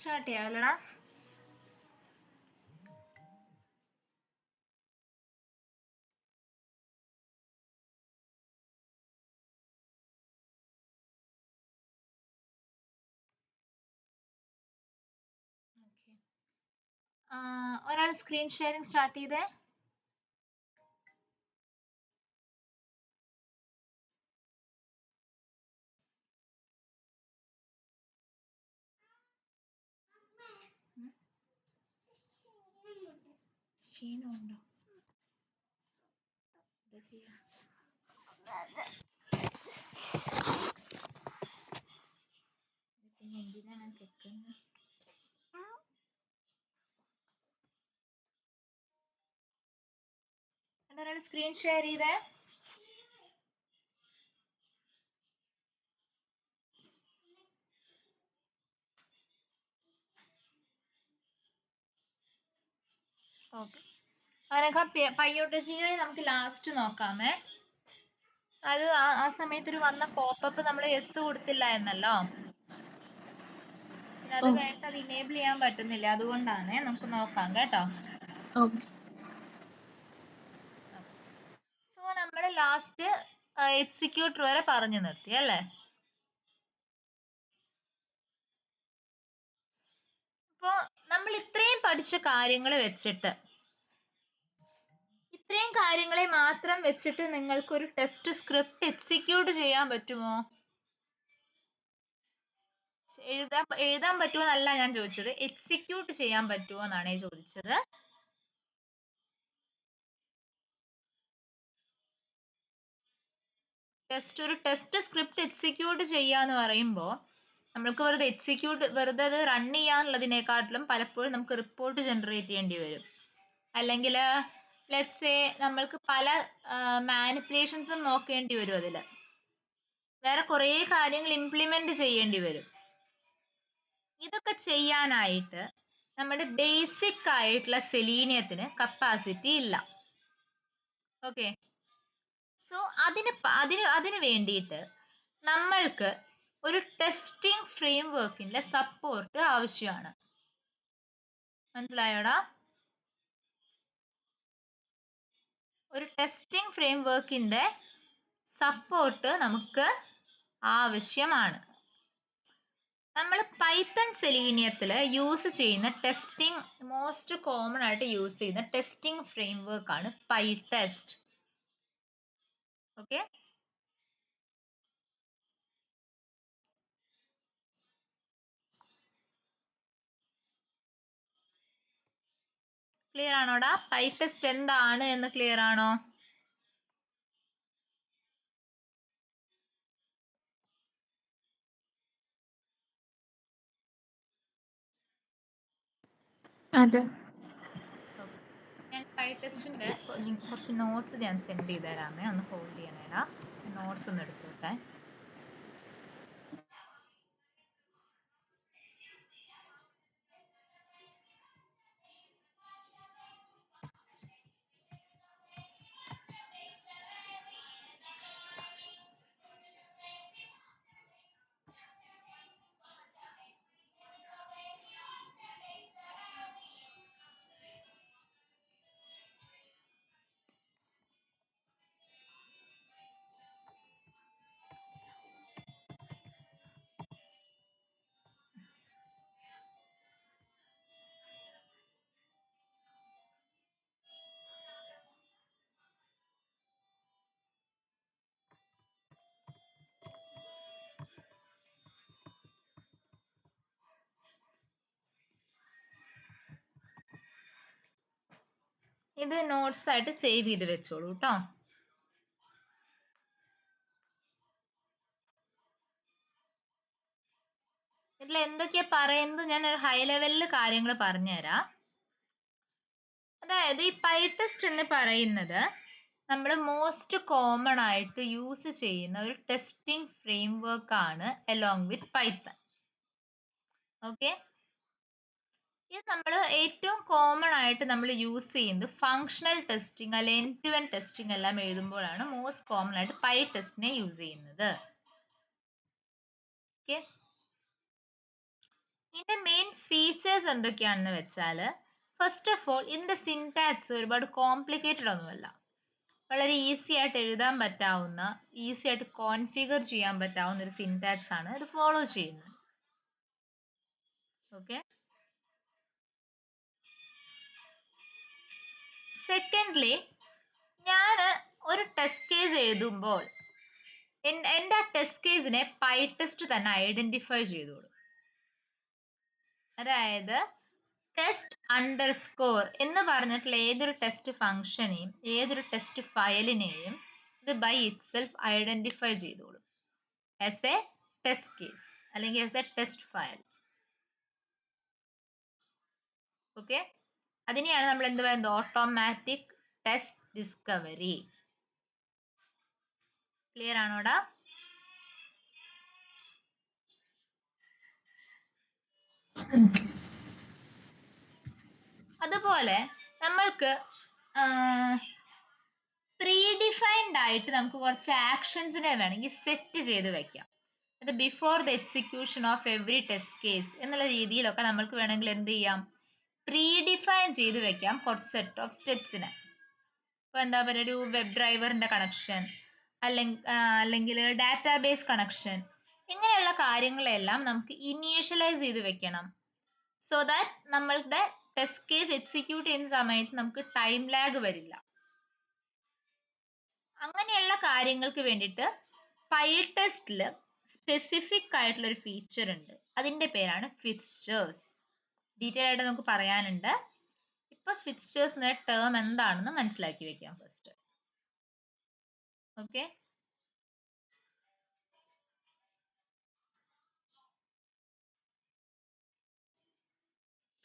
Start ചെയ്യാമല്ലോടാ. ഒരാൾ screen sharing start ചെയ്തേ. ക്ഷീണമുണ്ടോ? എന്തിനാണ് കേൾക്കുന്നത്? ഒരാൾ സ്ക്രീൻ ഷെയർ ചെയ്തേ. ഓക്കെ, അവനൊക്കെ പയ്യോട്ട് ജിയോ നമുക്ക് ലാസ്റ്റ് നോക്കാമേ. അത് ആ സമയത്ത് ഒരു വന്ന പോപ്പപ്പ് നമ്മൾ യെസ് കൊടുത്തില്ല എന്നല്ലോ. പിന്നെ അത് കഴിഞ്ഞിട്ട് അത് ഇനേബിൾ ചെയ്യാൻ പറ്റുന്നില്ല, അതുകൊണ്ടാണ്. നമുക്ക് നോക്കാം കേട്ടോ. സോ നമ്മൾ ലാസ്റ്റ് എക്സിക്യൂട്ടർ വരെ പറഞ്ഞു നിർത്തി അല്ലേ. അപ്പോ നമ്മൾ ഇത്രയും പഠിച്ച കാര്യങ്ങൾ വെച്ചിട്ട്, ഇത്രയും കാര്യങ്ങളെ മാത്രം വെച്ചിട്ട് നിങ്ങൾക്ക് ഒരു ടെസ്റ്റ് സ്ക്രിപ്റ്റ് എക്സിക്യൂട്ട് ചെയ്യാൻ പറ്റുമോ? എഴുതാൻ പറ്റുമോ എന്നല്ല ഞാൻ ചോദിച്ചത്, എക്സിക്യൂട്ട് ചെയ്യാൻ പറ്റുമോ എന്നാണ് ചോദിച്ചത്. ഒരു ടെസ്റ്റ് സ്ക്രിപ്റ്റ് എക്സിക്യൂട്ട് ചെയ്യാന്ന് പറയുമ്പോൾ നമ്മൾക്ക് വെറുതെ അത് റൺ ചെയ്യാനുള്ളതിനെക്കാട്ടിലും പലപ്പോഴും നമുക്ക് റിപ്പോർട്ട് ജനറേറ്റ് ചെയ്യേണ്ടി വരും. അല്ലെങ്കിൽ ലെറ്റ്സ് സേ നമ്മൾക്ക് പല മാനിപ്പുലേഷൻസും നോക്കേണ്ടി വരും. അതിൽ വേറെ കുറേ കാര്യങ്ങൾ ഇംപ്ലിമെന്റ് ചെയ്യേണ്ടി വരും. ഇതൊക്കെ ചെയ്യാനായിട്ട് നമ്മുടെ ബേസിക് ആയിട്ടുള്ള സെലീനിയത്തിന് കപ്പാസിറ്റി ഇല്ല. ഓക്കെ, സോ അതിന് വേണ്ടിയിട്ട് നമ്മൾക്ക് ഒരു ടെസ്റ്റിംഗ് ഫ്രെയിം വർക്കിന്റെ സപ്പോർട്ട് ആവശ്യമാണ്. മനസ്സിലായോടാ? ഒരു ടെസ്റ്റിംഗ് ഫ്രെയിം വർക്കിന്റെ സപ്പോർട്ട് നമുക്ക് ആവശ്യമാണ്. നമ്മൾ പൈത്തൺ സെലീനിയത്തിൽ യൂസ് ചെയ്യുന്ന മോസ്റ്റ് കോമൺ ആയിട്ട് യൂസ് ചെയ്യുന്ന ടെസ്റ്റിംഗ് ഫ്രെയിം വർക്ക് ആണ് പൈടെസ്റ്റ്. Okay, clear ആണോടാ? പൈടെസ്റ്റ് എന്താണ് എന്ന് ക്ലിയർ ആണോ? അതെ. ഞാൻ പൈടെസ്റ്റിന്റെ കുറച്ച് നോട്ട്സ് ഞാൻ സെൻഡ് ചെയ്ത് തരാമേ, ഒന്ന് ഹോൾഡ് ചെയ്യണേടാ. നോട്ട്സ് ഒന്ന് എടുത്തോട്ടെ. ഇത് നോട്ട്സ് ആയിട്ട് സേവ് ചെയ്ത് വെച്ചോളൂ കേട്ടോ. ഇതിൽ എന്തൊക്കെയാ പറയുന്നത് ഞാൻ ഒരു ഹൈ ലെവലിൽ കാര്യങ്ങൾ പറഞ്ഞുതരാം. അതായത് ഈ പൈടെസ്റ്റ് എന്ന് പറയുന്നത് നമ്മൾ മോസ്റ്റ് കോമൺ ആയിട്ട് യൂസ് ചെയ്യുന്ന ഒരു ടെസ്റ്റിംഗ് ഫ്രെയിം വർക്ക് ആണ് അലോങ് വിത്ത് പൈത്തൺ. ഓക്കെ, ഇത് നമ്മൾ ഏറ്റവും കോമൺ ആയിട്ട് നമ്മൾ യൂസ് ചെയ്യുന്നത് ഫങ്ഷണൽ ടെസ്റ്റിംഗ് അല്ലെ എൻഡ് ടു എൻഡ് ടെസ്റ്റിംഗ് എല്ലാം എഴുതുമ്പോഴാണ് മോസ്റ്റ് കോമൺ ആയിട്ട് പൈടെസ്റ്റിനെ യൂസ് ചെയ്യുന്നത്. ഓക്കെ, ഇതിന്റെ മെയിൻ ഫീച്ചേഴ്സ് എന്തൊക്കെയാണെന്ന് വെച്ചാൽ, ഫസ്റ്റ് ഓഫ് ഓൾ ഇതിന്റെ സിൻടാക്സ് ഒരുപാട് കോംപ്ലിക്കേറ്റഡ് ഒന്നുമല്ല. വളരെ ഈസി ആയിട്ട് എഴുതാൻ പറ്റാവുന്ന, ഈസി ആയിട്ട് കോൺഫിഗർ ചെയ്യാൻ പറ്റാവുന്ന ഒരു സിൻടാക്സ് ആണ് ഇത് ഫോളോ ചെയ്യുന്നത്. ഓക്കെ. സെക്കൻഡ്ലി, ഞാൻ ഒരു ടെസ്റ്റ് കേസ് എഴുതുമ്പോൾ എൻ്റെ ആ ടെസ്റ്റ് കേസിനെ പൈടെസ്റ്റ് തന്നെ ഐഡന്റിഫൈ ചെയ്തോളൂ. അതായത് ടെസ്റ്റ് അണ്ടർസ്കോർ എന്ന് പറഞ്ഞിട്ടുള്ള ഏതൊരു ടെസ്റ്റ് ഫംഗ്ഷനെയും ഏതൊരു ടെസ്റ്റ് ഫയലിനെയും ഇത് ബൈ ഇറ്റ് സെൽഫ് ഐഡന്റിഫൈ ചെയ്തോളൂ ആസ് എ ടെസ്റ്റ് കേസ് അല്ലെങ്കിൽ as A test file. Okay, അതിനെയാണ് നമ്മൾ എന്ത് പറയുന്നത്, ഓട്ടോമാറ്റിക് ടെസ്റ്റ് ഡിസ്കവറി. ക്ലിയർ ആണോടാ? അതുപോലെ നമ്മൾക്ക് പ്രീ ഡിഫൈൻഡ് ആയിട്ട് നമുക്ക് കുറച്ച് ആക്ഷൻസിനെ വേണമെങ്കിൽ സെറ്റ് ചെയ്ത് വെക്കാം. അത് before the execution of every test case എന്നുള്ള രീതിയിലൊക്കെ നമ്മൾക്ക് വേണമെങ്കിൽ എന്ത് ചെയ്യാം, പ്രീ ഡിഫൈൻ ചെയ്ത് വെക്കാം കുറച്ച് സെറ്റ് ഓഫ് സ്റ്റെപ്സിനെ. ഇപ്പൊ എന്താ പറയുക, ഒരു വെബ് ഡ്രൈവറിന്റെ കണക്ഷൻ അല്ലെങ്കിൽ ഡാറ്റാബേസ് കണക്ഷൻ, ഇങ്ങനെയുള്ള കാര്യങ്ങളെല്ലാം നമുക്ക് ഇനീഷ്യലൈസ് ചെയ്ത് വെക്കണം. സോ ദാറ്റ് നമ്മളുടെ ടെസ്റ്റ് കേസ് എക്സിക്യൂട്ട് ചെയ്യുന്ന സമയത്ത് നമുക്ക് ടൈം ലാഗ് വരില്ല. അങ്ങനെയുള്ള കാര്യങ്ങൾക്ക് വേണ്ടിയിട്ട് പൈടെസ്റ്റിൽ സ്പെസിഫിക് ആയിട്ടുള്ള ഒരു ഫീച്ചർ ഉണ്ട്. അതിന്റെ പേരാണ് ഫിക്സ്ചേഴ്സ്. ഡീറ്റെയിൽ ആയിട്ട് നമുക്ക് പറയാനുണ്ട്. ഇപ്പൊ ഫിക്സ്ചേഴ്സ് എന്ന ടേം എന്താണെന്ന് മനസ്സിലാക്കി വെക്കാം ഫസ്റ്റ്. ഓക്കെ,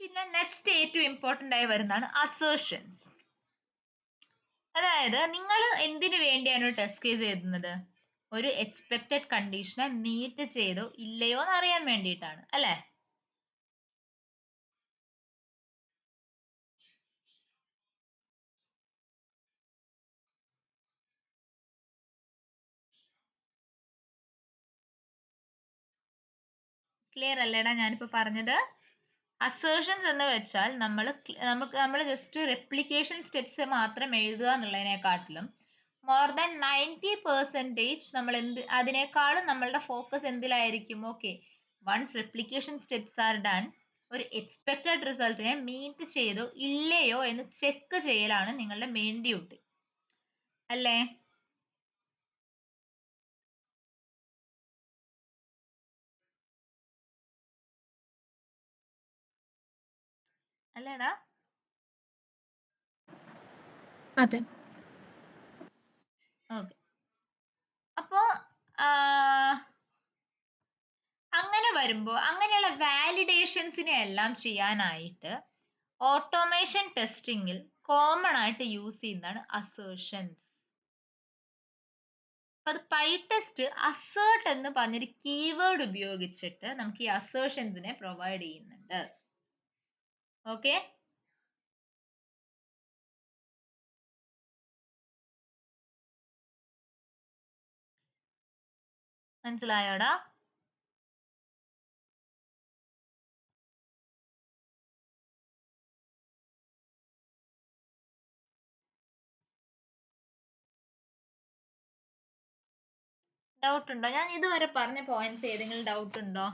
പിന്നെ നെക്സ്റ്റ് ഏറ്റവും ഇമ്പോർട്ടന്റ് ആയി വരുന്നതാണ് അസേർഷൻസ്. അതായത് നിങ്ങൾ എന്തിനു വേണ്ടിയാണ് ഒരു ടെസ്റ്റ് കേസ് എഴുതുന്നത്, ഒരു എക്സ്പെക്റ്റഡ് കണ്ടീഷനെ മീറ്റ് ചെയ്തോ ഇല്ലയോ എന്ന് അറിയാൻ വേണ്ടിയിട്ടാണ്, അല്ലേ? ക്ലിയർ അല്ലേടാ ഞാനിപ്പോ പറഞ്ഞത്? അസേർഷൻസ് എന്ന് വെച്ചാൽ നമ്മൾ ജസ്റ്റ് റെപ്ലിക്കേഷൻ സ്റ്റെപ്സ് മാത്രം എഴുതുക എന്നുള്ളതിനെക്കാട്ടിലും മോർ ദാൻ 90% നമ്മൾ അതിനേക്കാളും നമ്മളുടെ ഫോക്കസ് എന്തിലായിരിക്കും, okay once replication steps are done, ഒരു എക്സ്പെക്റ്റഡ് റിസൾട്ടിനെ മീറ്റ് ചെയ്തോ ഇല്ലയോ എന്ന് ചെക്ക് ചെയ്യലാണ് നിങ്ങളുടെ മെയിൻ ഡ്യൂട്ടി, അല്ലേ? അല്ലേടാ? അതെ. ഓക്കെ, അപ്പോ അങ്ങനെ വരുമ്പോൾ അങ്ങനെയുള്ള വാലിഡേഷൻസിനെ എല്ലാം ചെയ്യാനായിട്ട് ഓട്ടോമേഷൻ ടെസ്റ്റിംഗിൽ കോമൺ ആയിട്ട് യൂസ് ചെയ്യുന്നതാണ് അസേർഷൻസ്. അത് പൈടെസ്റ്റ് അസേർട്ട് എന്ന് പറഞ്ഞൊരു കീവേഡ് ഉപയോഗിച്ചിട്ട് നമുക്ക് ഈ അസേർഷൻസിനെ പ്രൊവൈഡ് ചെയ്യുന്നുണ്ട്. ഓക്കെ, മനസ്സിലായോടാ? ഡൗട്ട് ഉണ്ടോ? ഞാൻ ഇതുവരെ പറഞ്ഞ പോയിന്റ്സ് ഏതെങ്കിലും ഡൗട്ട് ഉണ്ടോ?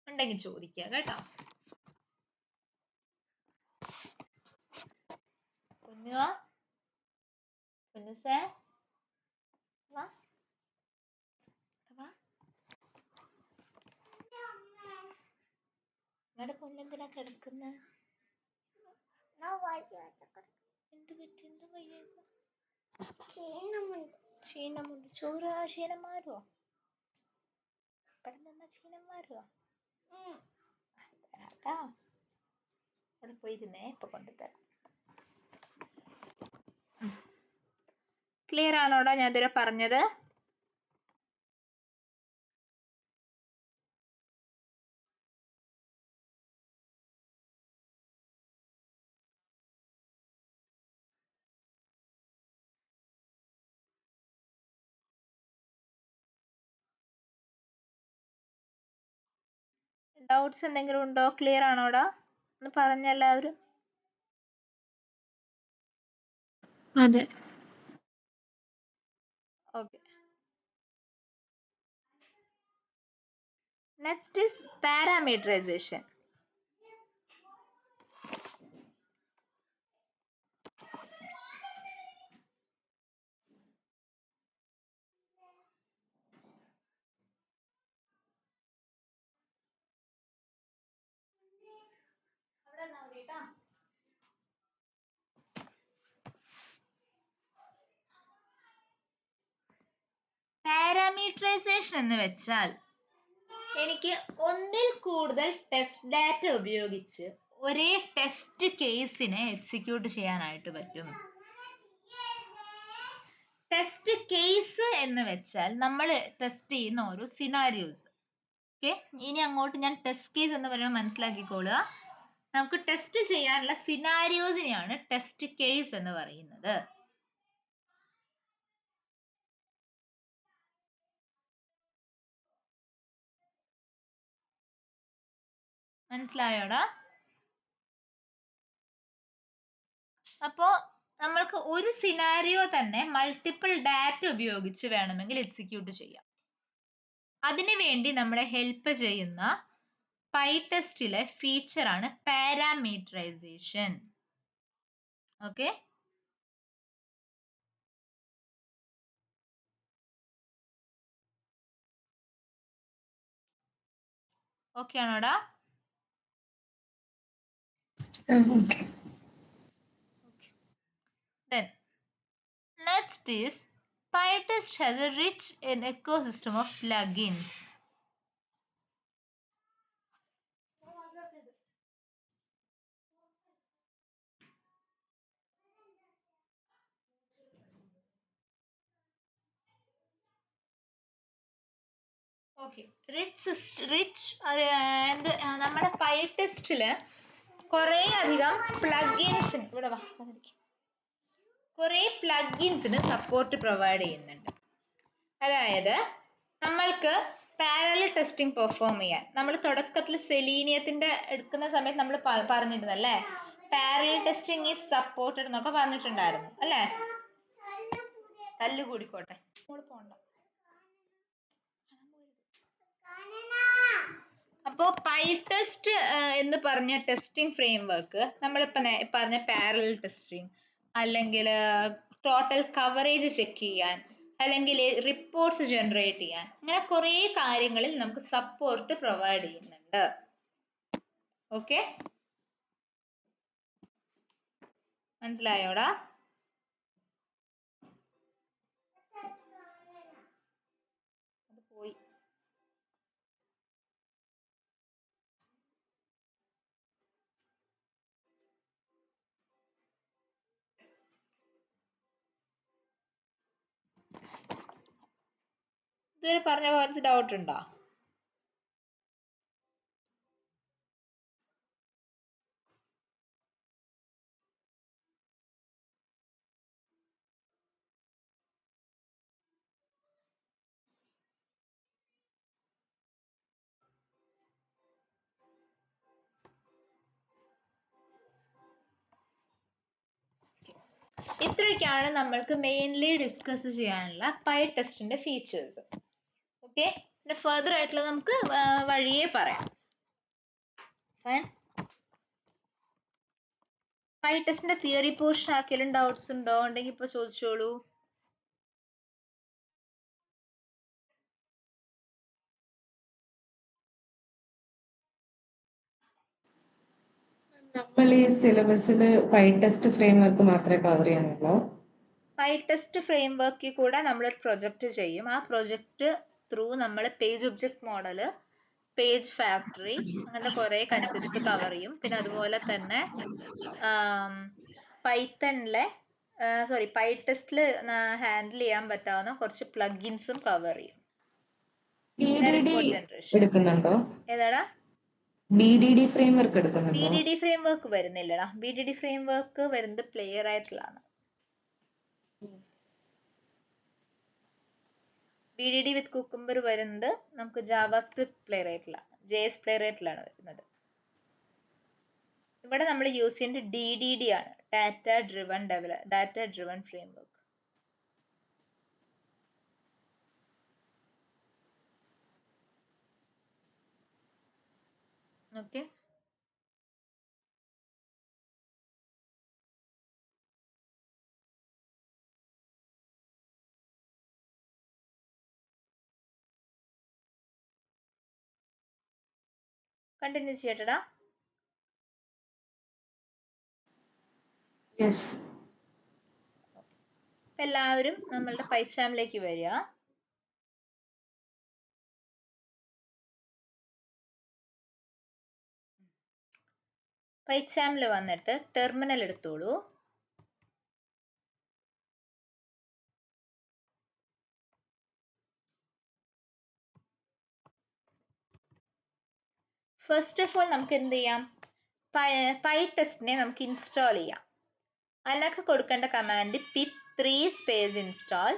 ഉണ്ടെങ്കിൽ ചോദിക്കുക കേട്ടോ. കുഞ്ഞുവാ, കുഞ്ഞുസേ, വാ വാ. ഇവിടെ കുഞ്ഞെന്തിനാ കിടക്കുന്ന? എന്ത് പറ്റി? എന്ത് വയ്യ? ക്ഷീണമുണ്ട്. ചോറ് ക്ഷീണം മാറുവോ? ഇവിടെ നിന്ന ക്ഷീണം മാറുവോ? കേട്ടാ, അവിടെ പോയിരുന്നേ, ഇപ്പൊ കൊണ്ടുതരാം. ക്ലിയർ ആണോടാ ഞാൻ ഇതുവരെ പറഞ്ഞത്? ഡൗട്ട്സ് എന്തെങ്കിലും ഉണ്ടോ? ക്ലിയർ ആണോടാ? ഒന്ന് പറഞ്ഞ എല്ലാവരും. അതെ. Okay. Next is parameterisation. Parameterisation എന്ന് വെച്ചാൽ എനിക്ക് ഒന്നിൽ കൂടുതൽ ടെസ്റ്റ് ഡാറ്റ ഉപയോഗിച്ച് ഒരേ ടെസ്റ്റ് കേസിനെ എക്സിക്യൂട്ട് ചെയ്യാനായിട്ട് പറ്റും. ടെസ്റ്റ് കേസ് എന്ന് വെച്ചാൽ നമ്മൾ ടെസ്റ്റ് ചെയ്യുന്ന ഓരോ സിനാരിയോസ്. ഓക്കെ, ഇനി അങ്ങോട്ട് ഞാൻ ടെസ്റ്റ് കേസ് എന്ന് പറയുമ്പോൾ മനസ്സിലാക്കിക്കോളുക. നമുക്ക് ടെസ്റ്റ് ചെയ്യാനുള്ള സിനാരിയോസിനെയാണ് ടെസ്റ്റ് കേസ് എന്ന് പറയുന്നത്. മനസ്സിലായോടാ? അപ്പോ നമ്മൾക്ക് ഒരു സിനാരിയോ തന്നെ മൾട്ടിപ്പിൾ ഡാറ്റ ഉപയോഗിച്ച് വേണമെങ്കിൽ എക്സിക്യൂട്ട് ചെയ്യാം. അതിനു വേണ്ടി നമ്മളെ ഹെൽപ്പ് ചെയ്യുന്ന പൈടെസ്റ്റിലെ ഫീച്ചർ ആണ് പാരാമീറ്ററൈസേഷൻ. ഓക്കെ, ഓക്കെ ആണോടാ? Then next is PyTest has a rich ecosystem of plugins. Okay, rich നമ്മുടെ പൈടെസ്റ്റില് കുറേ അധികം പ്ലഗിൻസിന് സപ്പോർട്ട് പ്രൊവൈഡ് ചെയ്യുന്നുണ്ട്. അതായത് നമ്മൾക്ക് പാരലൽ ടെസ്റ്റിംഗ് പെർഫോം ചെയ്യാൻ നമ്മൾ തുടക്കത്തിൽ സെലീനിയത്തിന്റെ എടുക്കുന്ന സമയത്ത് നമ്മൾ പറഞ്ഞിരുന്നല്ലേ, പാരലൽ ടെസ്റ്റിംഗ് ഈസ് സപ്പോർട്ടഡ് എന്നൊക്കെ പറഞ്ഞിട്ടുണ്ടായിരുന്നു അല്ലേ? തല്ലുകൂടിക്കോട്ടെ, പോണ്ട. അപ്പോ പൈടെസ്റ്റ് എന്ന് പറഞ്ഞ ടെസ്റ്റിംഗ് ഫ്രെയിംവർക്ക് നമ്മളിപ്പോ പറഞ്ഞ പാരലൽ ടെസ്റ്റിംഗ് അല്ലെങ്കിൽ ടോട്ടൽ കവറേജ് ചെക്ക് ചെയ്യാൻ അല്ലെങ്കിൽ റിപ്പോർട്ട്സ് ജനറേറ്റ് ചെയ്യാൻ അങ്ങനെ കുറേ കാര്യങ്ങളിൽ നമുക്ക് സപ്പോർട്ട് പ്രൊവൈഡ് ചെയ്യുന്നുണ്ട്. ഓക്കെ, മനസ്സിലായോടാ? അത് പോയി. ഇതുവരെ പറഞ്ഞ കുറച്ച് ഡൗട്ട് ഉണ്ടോ? ഇത്രയൊക്കെയാണ് നമ്മൾക്ക് മെയിൻലി ഡിസ്കസ് ചെയ്യാനുള്ള പൈടെസ്റ്റിന്റെ ഫീച്ചേഴ്സ്. ഓക്കെ, പിന്നെ ഫർദർ ആയിട്ടുള്ള നമുക്ക് വഴിയേ പറയാം. പൈടെസ്റ്റിന്റെ തിയറി പോർഷൻ ആർക്കെങ്കിലും ഡൗട്ട്സ് ഉണ്ടോ? ഉണ്ടെങ്കിൽ ഇപ്പൊ ചോദിച്ചോളൂ. നമ്മൾ ഈ സിലബസിൽ പൈടെസ്റ്റ് ഫ്രെയിംവർക്ക് മാത്രമേ കവർ ചെയ്യാനുള്ളൂ? പൈടെസ്റ്റ് ഫ്രെയിംവർക്കിൽ കൂടെ നമ്മൾ പ്രൊജക്റ്റ് ചെയ്യും. ആ പ്രൊജക്റ്റ് ത്രൂ നമ്മൾ page object model, page factory അങ്ങനത്തെ കുറെ കൺസെപ്റ്റ്സ് കവർ ചെയ്യും. പിന്നെ അതുപോലെ തന്നെ പൈത്തണിലെ പൈടെസ്റ്റിൽ ഹാൻഡിൽ ചെയ്യാൻ പറ്റാവുന്ന കുറച്ച് പ്ലഗിൻസും കവർ ചെയ്യും. എടുക്കുന്നുണ്ടോ? ഏതാടാ? BDD ഫ്രെയിംവർക്ക് എടുക്കുന്നുണ്ടോ? BDD ഫ്രെയിംവർക്ക് വരുന്നില്ലടാ. BDD ഫ്രെയിംവർക്ക് വരുന്നത് പ്ലെയർ ആയിട്ടുള്ളതാണ്. BDD വിത്ത് കുക്കുംബർ വരുന്നത് നമുക്ക് ജാവാസ്ക്രിപ്റ്റ് പ്ലെയർ ആയിട്ടുള്ളതാണ്. JS Playwright-ലാണ് വരുന്നത്. ഇവിടെ നമ്മൾ യൂസ് ചെയ്യുന്നത് DDD ആണ്, data driven framework. Okay, continue ചെയ്യട്ടെടാ. യെസ്. എല്ലാവരും നമ്മളുടെ പൈച്ചാമിലേക്ക് വരിക. പൈച്ചാമിൽ വന്നിട്ട് ടെർമിനൽ എടുത്തോളൂ. ഫസ്റ്റ് ഓഫ് ഓൾ നമുക്ക് എന്ത് ചെയ്യാം, പൈടെസ്റ്റിനെ നമുക്ക് ഇൻസ്റ്റാൾ ചെയ്യാം. അതിനൊക്കെ കൊടുക്കേണ്ട കമാൻഡ് pip3 സ്പേസ് ഇൻസ്റ്റാൾ.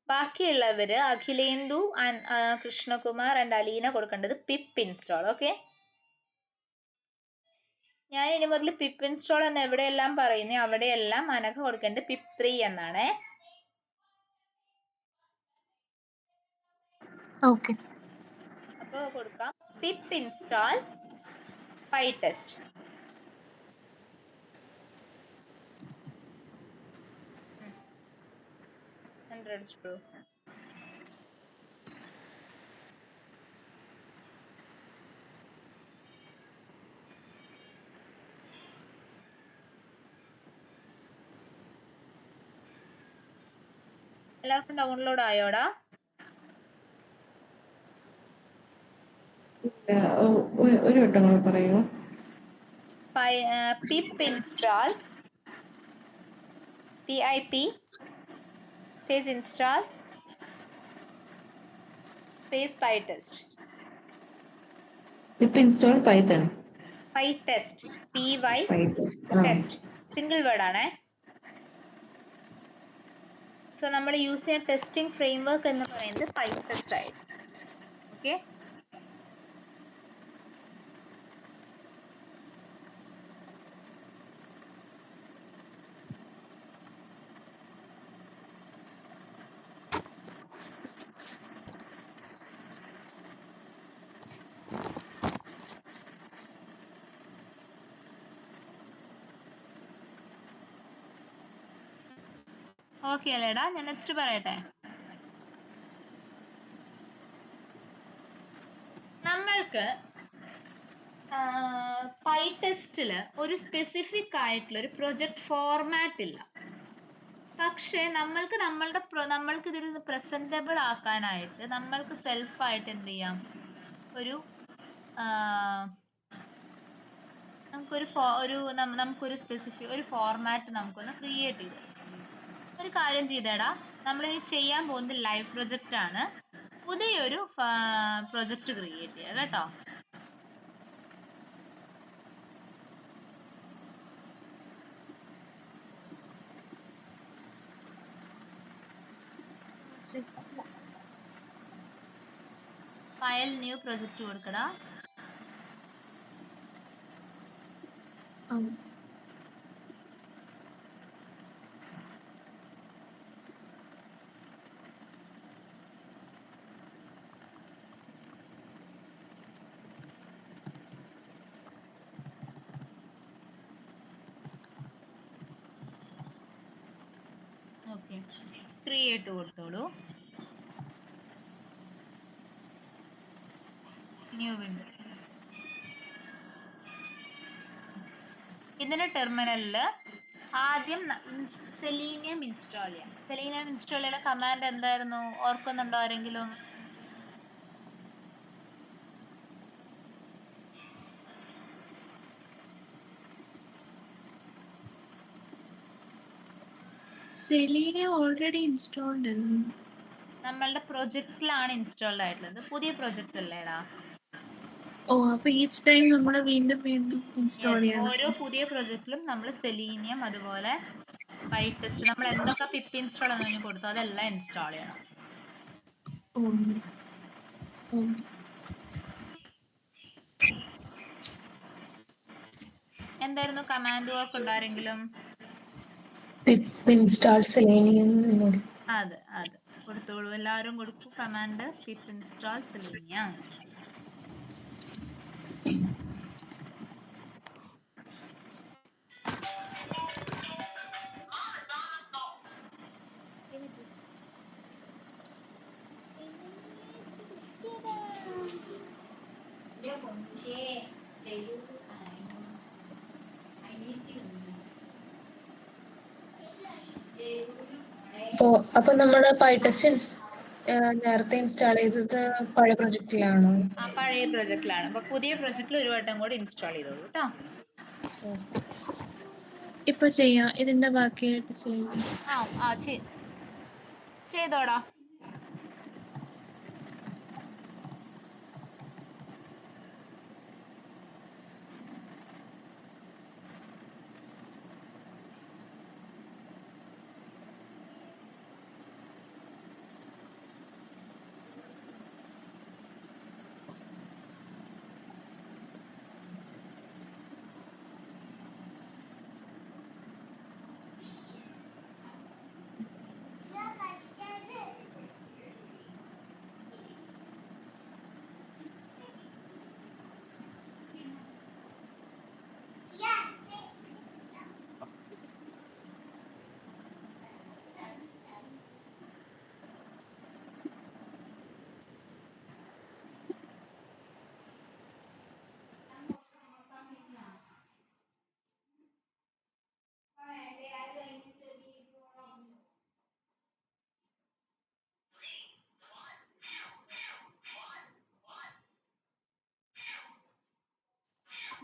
ബാക്കിയുള്ളവര് അഖിലേന്ദു, കൃഷ്ണകുമാർ ആൻഡ് അലീന കൊടുക്കേണ്ടത് പിപ്പ് ഇൻസ്റ്റാൾ. ഓക്കെ, ഞാൻ ഇനി മുതൽ പിപ്പ് ഇൻസ്റ്റാൾ എന്ന് എവിടെയെല്ലാം പറയുന്നേ അവിടെയെല്ലാം അനഘ കൊടുക്കേണ്ടത് pip3 എന്നാണ്. ഓക്കെ. അപ്പൊ കൊടുക്കാം പിപ്പ് ഇൻസ്റ്റാൾ പൈടെസ്റ്റ്. അടിച്ചോളൂ. എല്ലാവർക്കും ഡൗൺലോഡ് ആയോടാ? ഒരു വട്ടം കൂടെ പറയുമോ? Pip install PIP space install space pytest. Pip install python pytest PY test single word ആണേ. സോ നമ്മൾ യൂസ് ചെയ്യുന്ന ടെസ്റ്റിംഗ് ഫ്രെയിംവർക്ക് എന്ന് പറയുന്നത് പൈടെസ്റ്റ് ആയിരിക്കും. ഓക്കെ, ഓക്കെ അല്ലേടാ? ഞാൻ നെക്സ്റ്റ് പറയട്ടെ. നമ്മൾക്ക് പൈടെസ്റ്റില് ഒരു സ്പെസിഫിക് ആയിട്ടുള്ള ഒരു പ്രൊജക്ട് ഫോർമാറ്റ് ഇല്ല. പക്ഷെ നമ്മൾക്ക് ഇതൊരു പ്രസന്റബിൾ ആക്കാനായിട്ട് നമ്മൾക്ക് സെൽഫായിട്ട് എന്ത് ചെയ്യാം, നമുക്കൊരു സ്പെസിഫിക് ഒരു ഫോർമാറ്റ് നമുക്കൊന്ന് ക്രിയേറ്റ് ചെയ്ത് ഒരു കാര്യം ചെയ്തേടാ. നമ്മളിനി ചെയ്യാൻ പോകുന്നത് ലൈവ് പ്രൊജക്റ്റ് ആണ്. പുതിയൊരു പ്രൊജക്റ്റ് ക്രിയേറ്റ് ചെയ്യുക കേട്ടോ. ഫയൽ ന്യൂ പ്രൊജക്റ്റ് കൊടുക്കടാ. ഓക്കെ, ക്രിയേറ്റ് കൊടുത്തോളൂ. New window. ഇതിന്റെ ടെർമിനലില് ആദ്യം സെലീനിയം ഇൻസ്റ്റാൾ ചെയ്യാം. സെലീനിയം ഇൻസ്റ്റാൾ ചെയ്യുന്ന കമാൻഡ് എന്തായിരുന്നു, ഓർക്കുന്നുണ്ടോ ആരെങ്കിലും? സെലീനിയം ഓൾറെഡി ഇൻസ്റ്റാൾഡ് ആണ്. നമ്മളുടെ പ്രൊജക്റ്റിലാണ് ഇൻസ്റ്റാൾഡ് ആയിട്ടുള്ളത്. പുതിയ പ്രൊജക്റ്റ് അല്ലേടാ? ഓ, അപ്പൊ ഈച്ച് ടൈം നമ്മൾ വീണ്ടും ഇൻസ്റ്റാൾ ചെയ്യണം. ഓരോ പുതിയ പ്രൊജക്റ്റിലും നമ്മൾ സെലീനിയം അതുപോലെ പൈടെസ്റ്റ് നമ്മൾ എന്തൊക്കെ പിപ്പ് ഇൻസ്റ്റാൾ എന്ന് പറഞ്ഞ് കൊടുത്തോ അതെല്ലാം ഇൻസ്റ്റാൾ ചെയ്യണം. എന്തായിരുന്നു കമാൻഡ് വർക്ക് ഉണ്ടാരെങ്കിലും? pip install selenium എന്നോട്. അത് കൊടുത്തോളൂ, എല്ലാവരും കൊടുക്കൂ. Command pip install selenium. അപ്പൊ നമ്മുടെ പൈറ്റസ്റ്റ് നേരത്തെ ഇൻസ്റ്റാൾ ചെയ്തത് പഴയ പ്രൊജക്റ്റിലാണോ? ആ പഴയ പ്രൊജക്റ്റിലാണ്. അപ്പൊ പുതിയ പ്രൊജക്റ്റിൽ ഒരു വട്ടം കൂടി ഇൻസ്റ്റാൾ ചെയ്തോളൂ കേട്ടോ. ഇപ്പൊ ചെയ്യാം, ഇതിന്റെ ബാക്കിയായിട്ട് ചെയ്യാം. ചെയ്തോടാ.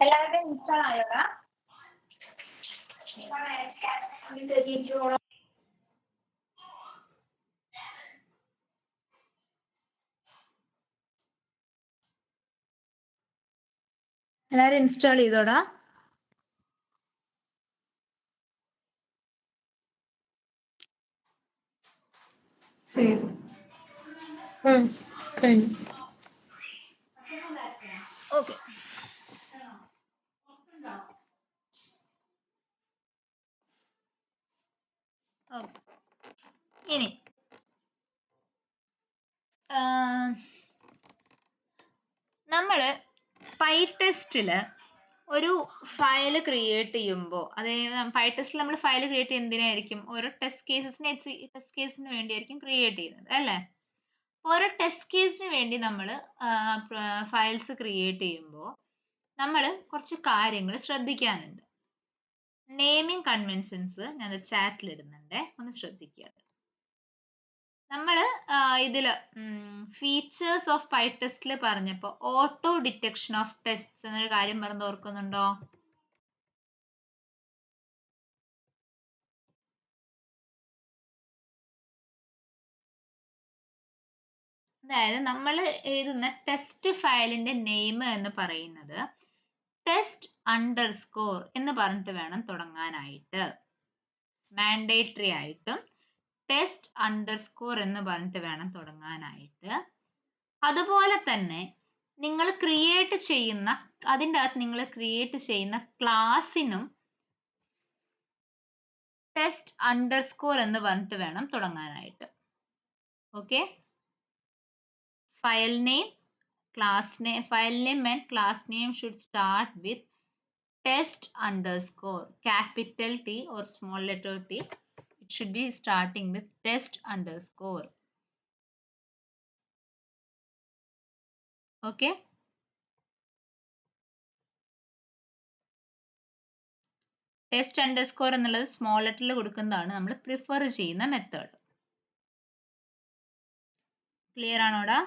എല്ലാവരുടെയും ഇൻസ്റ്റാൾ ആയോടാ? എല്ലാരും ഇൻസ്റ്റാൾ ചെയ്തോടാ. ചെയ്തു. കഴിഞ്ഞു. ഓക്കെ. ഇനി നമ്മള് പൈടെസ്റ്റില് ഒരു ഫയൽ ക്രിയേറ്റ് ചെയ്യുമ്പോൾ, അതായത് പൈടെസ്റ്റിൽ നമ്മൾ ഫയൽ ക്രിയേറ്റ് ചെയ്യുന്നത് എന്തിനായിരിക്കും? ഓരോ ടെസ്റ്റ് കേസിന് വേണ്ടിയായിരിക്കും ക്രിയേറ്റ് ചെയ്യുന്നത് അല്ലേ? ഓരോ ടെസ്റ്റ് കേസിന് വേണ്ടി നമ്മൾ ഫയൽസ് ക്രിയേറ്റ് ചെയ്യുമ്പോൾ നമ്മൾ കുറച്ച് കാര്യങ്ങൾ ശ്രദ്ധിക്കാനുണ്ട്. നെയിമിംഗ് കൺവെൻഷൻസ് ഞാൻ ചാറ്റിൽ ഇടുന്നുണ്ട്, ഒന്ന് ശ്രദ്ധിക്കുക. നമ്മൾ ഇതിൽ ഫീച്ചേഴ്സ് ഓഫ് പൈടെസ്റ്റിൽ പറഞ്ഞപ്പോൾ ഓട്ടോ ഡിറ്റക്ഷൻ ഓഫ് ടെസ്റ്റ്സ് എന്നൊരു കാര്യം പറഞ്ഞത് ഓർക്കുന്നുണ്ടോ? അതായത് നമ്മൾ എഴുതുന്ന ടെസ്റ്റ് ഫയലിന്റെ നെയിം എന്ന് പറയുന്നത് ടെസ്റ്റ് അണ്ടർസ്കോർ എന്ന് പറഞ്ഞിട്ട് വേണം തുടങ്ങാനായിട്ട്. മാൻഡേറ്ററി ആയിട്ടും ടെസ്റ്റ് അണ്ടർസ്കോർ എന്ന് പറഞ്ഞിട്ട് വേണം തുടങ്ങാനായിട്ട്. അതുപോലെ തന്നെ നിങ്ങൾ ക്രിയേറ്റ് ചെയ്യുന്ന, അതിൻ്റെ അകത്ത് നിങ്ങൾ ക്രിയേറ്റ് ചെയ്യുന്ന ക്ലാസ്സിനും ടെസ്റ്റ് അണ്ടർസ്കോർ എന്ന് പറഞ്ഞിട്ട് വേണം തുടങ്ങാനായിട്ട്. Okay. File name and class name should start with test underscore, capital T or small letter T. It should be starting with test underscore. Okay. Test underscore എന്നുള്ളത് small ലെറ്ററിൽ കൊടുക്കുന്നതാണ് നമ്മൾ prefer ചെയ്യുന്ന method. Clear ആണോടാ?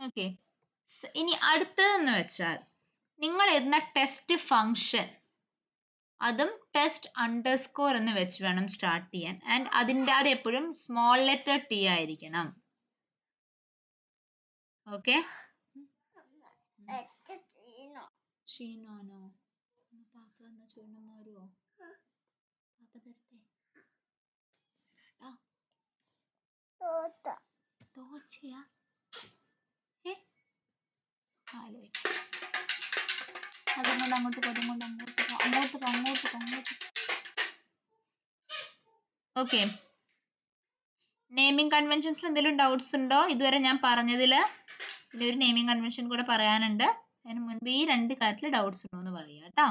Okay. ഇനി അടുത്തതെന്ന് വെച്ചാൽ നിങ്ങൾ എഴുതുന്ന test function അതും ടെസ്റ്റ് അണ്ടർസ്കോർ എന്ന് വെച്ച് വേണം സ്റ്റാർട്ട് ചെയ്യാൻ. ആൻഡ് അത് എപ്പോഴും സ്മോൾ ലെറ്റർ ടി ആയിരിക്കണം. ഓക്കെ. ക്ഷീണമാണോ? പാപ്പ വന്ന ചൂണം മാറുമോ? പാപ്പ തരട്ടെ? തോച്ചയാ? അതുകൊണ്ട് അങ്ങോട്ട് പോ, അതുകൊണ്ട് അങ്ങോട്ട് പോ. ഓക്കെ, നെയിമിംഗ് കൺവെൻഷൻസിൽ എന്തെങ്കിലും ഡൗട്ട്സ് ഉണ്ടോ? ഇതുവരെ ഞാൻ പറഞ്ഞതില് ഇനി ഒരു നെയിമിംഗ് കൺവെൻഷൻ കൂടെ പറയാനുണ്ട്. അതിന് മുൻപ് ഈ 2 കാര്യത്തിൽ ഡൗട്ട്സ് ഉണ്ടോ എന്ന് പറയാം കേട്ടോ.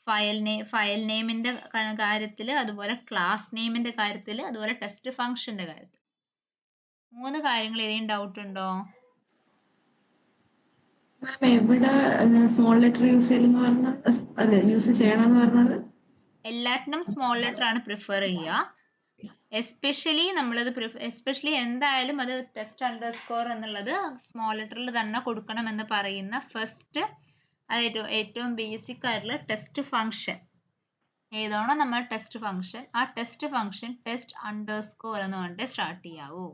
ഫയൽ നെയിമിന്റെ കാര്യത്തിൽ, അതുപോലെ ക്ലാസ് നെയിമിന്റെ കാര്യത്തിൽ, അതുപോലെ ടെസ്റ്റ് ഫംഗ്ഷന്റെ കാര്യത്തിൽ 3 കാര്യങ്ങൾ ഏതെങ്കിലും ഡൗട്ട് ഉണ്ടോ? മാം എവിടെ സ്മോൾ ലെറ്റർ യൂസ് ചെയ്യണമെന്ന് പറഞ്ഞത്, അതെ യൂസ് ചെയ്യണമെന്ന് പറഞ്ഞത്? എല്ലാത്തിനും സ്മോൾ ലെറ്റർ ആണ് പ്രിഫർ ചെയ്യുക. എസ്പെഷ്യലി എസ്പെഷ്യലി എന്തായാലും അത് ടെസ്റ്റ് അണ്ടർസ്കോർ എന്നുള്ളത് സ്മോൾ ലെറ്ററിൽ തന്നെ കൊടുക്കണം എന്ന് പറയുന്ന ഫസ്റ്റ്, അതായത് ഏറ്റവും ബേസിക് ആയിട്ടുള്ള ടെസ്റ്റ് ഫംഗ്ഷൻ ഏതാണോ നമ്മൾ ടെസ്റ്റ് ഫംഗ്ഷൻ, ആ ടെസ്റ്റ് ഫംഗ്ഷൻ ടെസ്റ്റ് അണ്ടർസ്കോർ എന്ന് പറഞ്ഞിട്ട് സ്റ്റാർട്ട് ചെയ്യാവൂ.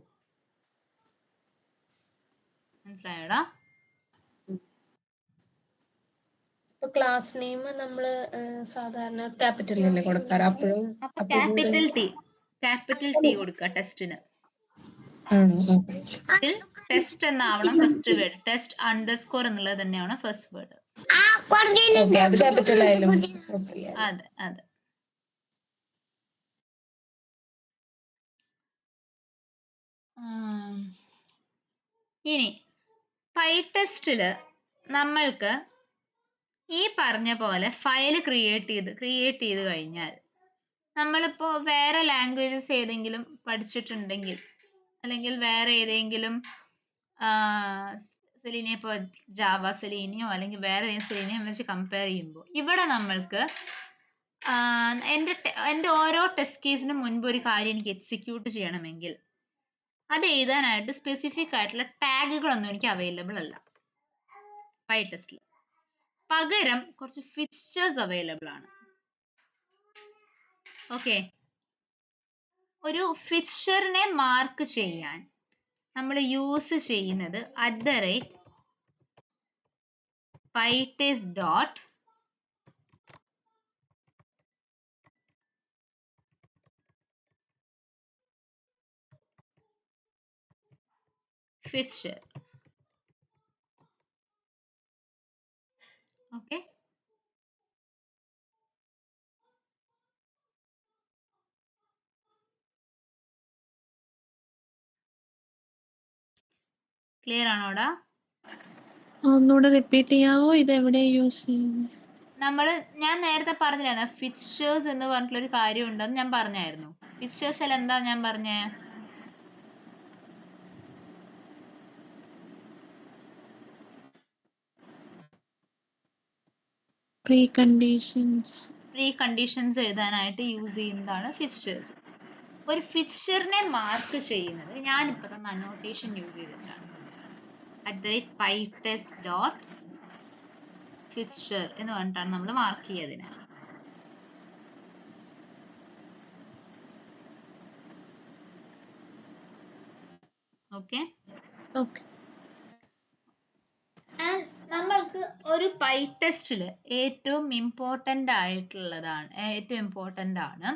മനസ്സിലായോടാ? ക്ലാസ് നെയിം നമ്മള് സാധാരണ ക്യാപിറ്റലല്ലേ കൊടുക്കാറ്, അപ്പോഴും അപ്പൊ ക്യാപിറ്റൽ ടി കൊടുക്കുക ടെസ്റ്റിന്. ടെസ്റ്റ് എന്നാവണം ഫസ്റ്റ് വേർഡ്, ടെസ്റ്റ് അണ്ടർസ്കോർ എന്നുള്ളത് തന്നെയാണ് ഫസ്റ്റ് വേർഡ്. അതെ അതെ. ഇനി പൈടെസ്റ്റില് നമ്മൾക്ക് ഈ പറഞ്ഞ പോലെ ഫയൽ ക്രിയേറ്റ് ചെയ്ത് കഴിഞ്ഞാൽ, നമ്മളിപ്പോ വേറെ ലാംഗ്വേജസ് ഏതെങ്കിലും പഠിച്ചിട്ടുണ്ടെങ്കിൽ, അല്ലെങ്കിൽ വേറെ ഏതെങ്കിലും സെലീന, ഇപ്പോൾ ജാവ സെലീനയോ അല്ലെങ്കിൽ വേറെ ഏതെങ്കിലും സെലീനയോ വെച്ച് കമ്പയർ ചെയ്യുമ്പോൾ ഇവിടെ നമ്മൾക്ക് എൻ്റെ ഓരോ ടെസ്റ്റ് കേസിനും മുൻപ് ഒരു കാര്യം എനിക്ക് എക്സിക്യൂട്ട് ചെയ്യണമെങ്കിൽ അത് എഴുതാനായിട്ട് സ്പെസിഫിക് ആയിട്ടുള്ള ടാഗുകളൊന്നും എനിക്ക് അവൈലബിൾ അല്ല പൈടെസ്റ്റിൽ. പകരം കുറച്ച് ഫിക്ചേഴ്സ് അവൈലബിൾ ആണ്. ഓക്കെ, ഒരു ഫിക്ചറിനെ മാർക്ക് ചെയ്യാൻ നമ്മൾ യൂസ് ചെയ്യുന്നത് @pytest. fixture. ഓക്കെ, ക്ലിയർ ആണോടാ? ഒന്നുകൂടെ റിപ്പീറ്റ് ചെയ്യാവോ, ഇത് എവിടെ യൂസ് ചെയ്യുന്നത്? ഞാൻ നേരത്തെ പറഞ്ഞില്ലായിരുന്നു ഫിക്ചേഴ്സ് എന്ന് പറഞ്ഞിട്ടുള്ള ഒരു കാര്യം ഉണ്ടെന്ന് ഞാൻ പറഞ്ഞായിരുന്നു. ഫിക്ചേഴ്സ് അല്ല, എന്താ ഞാൻ പറഞ്ഞേ? പ്രീ കണ്ടീഷൻസ് എഴുതാനായിട്ട് യൂസ് ചെയ്യുന്നതാണ് ഫിക്ചേഴ്സ്. ഒരു ഫിക്ചറിനെ മാർക്ക് ചെയ്യുന്നത് ഞാനിപ്പോൾ തന്നെ അനോട്ടേഷൻ യൂസ് ചെയ്തിട്ടാണ്. @pytest.fixture എന്ന് പറഞ്ഞിട്ടാണ് നമ്മൾ മാർക്ക് ചെയ്തതിന്. ഓക്കെ, നമ്മൾക്ക് ഒരു പൈടെസ്റ്റിൽ ഏറ്റവും ഇമ്പോർട്ടൻ്റ് ആണ്